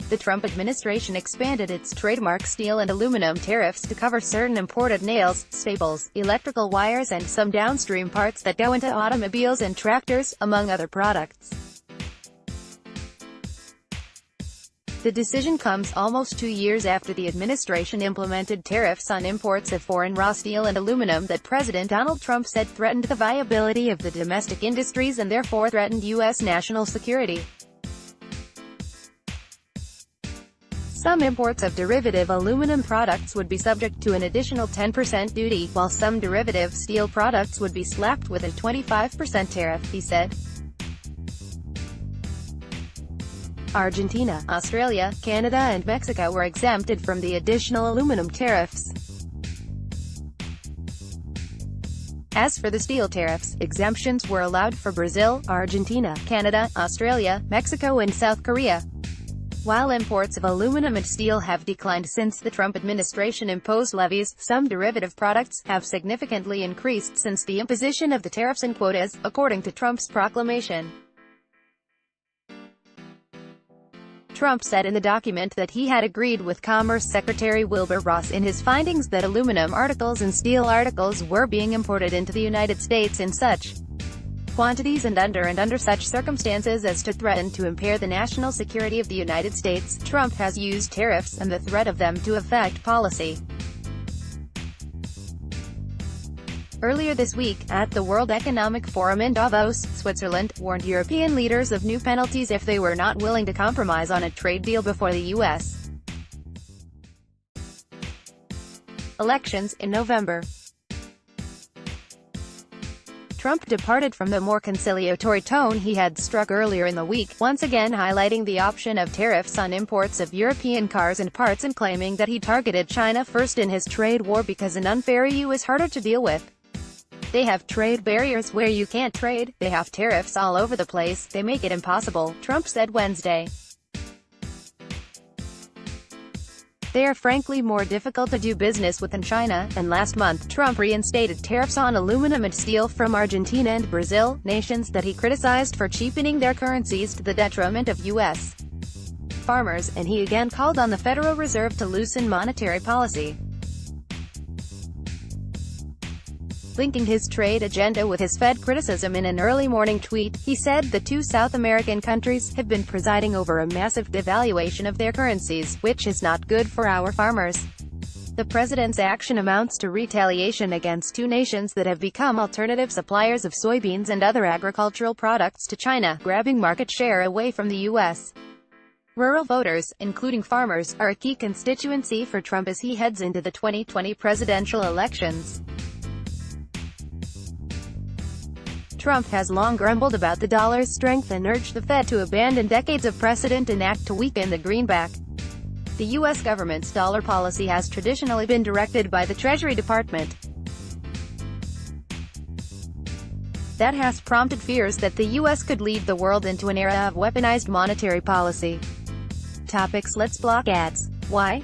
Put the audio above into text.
The Trump administration expanded its trademark steel and aluminum tariffs to cover certain imported nails, staples, electrical wires and some downstream parts that go into automobiles and tractors, among other products. The decision comes almost 2 years after the administration implemented tariffs on imports of foreign raw steel and aluminum that President Donald Trump said threatened the viability of the domestic industries and therefore threatened U.S. national security. Some imports of derivative aluminum products would be subject to an additional 10% duty, while some derivative steel products would be slapped with a 25% tariff, he said. Argentina, Australia, Canada and Mexico were exempted from the additional aluminum tariffs. As for the steel tariffs, exemptions were allowed for Brazil, Argentina, Canada, Australia, Mexico and South Korea. While imports of aluminum and steel have declined since the Trump administration imposed levies, some derivative products have significantly increased since the imposition of the tariffs and quotas, according to Trump's proclamation. Trump said in the document that he had agreed with Commerce Secretary Wilbur Ross in his findings that aluminum articles and steel articles were being imported into the United States in such quantities and under such circumstances as to threaten to impair the national security of the United States. Trump has used tariffs and the threat of them to affect policy. Earlier this week, at the World Economic Forum in Davos, Switzerland, warned European leaders of new penalties if they were not willing to compromise on a trade deal before the U.S. elections in November. Trump departed from the more conciliatory tone he had struck earlier in the week, once again highlighting the option of tariffs on imports of European cars and parts and claiming that he targeted China first in his trade war because an unfair EU is harder to deal with. They have trade barriers where you can't trade, they have tariffs all over the place, they make it impossible, Trump said Wednesday. They are frankly more difficult to do business with than China, and last month Trump reinstated tariffs on aluminum and steel from Argentina and Brazil, nations that he criticized for cheapening their currencies to the detriment of U.S. farmers, and he again called on the Federal Reserve to loosen monetary policy. Linking his trade agenda with his Fed criticism in an early morning tweet, he said the two South American countries have been presiding over a massive devaluation of their currencies, which is not good for our farmers. The president's action amounts to retaliation against two nations that have become alternative suppliers of soybeans and other agricultural products to China, grabbing market share away from the U.S. Rural voters, including farmers, are a key constituency for Trump as he heads into the 2020 presidential elections. Trump has long grumbled about the dollar's strength and urged the Fed to abandon decades of precedent and act to weaken the greenback. The U.S. government's dollar policy has traditionally been directed by the Treasury Department. That has prompted fears that the U.S. could lead the world into an era of weaponized monetary policy. Topics. Let's block ads. Why?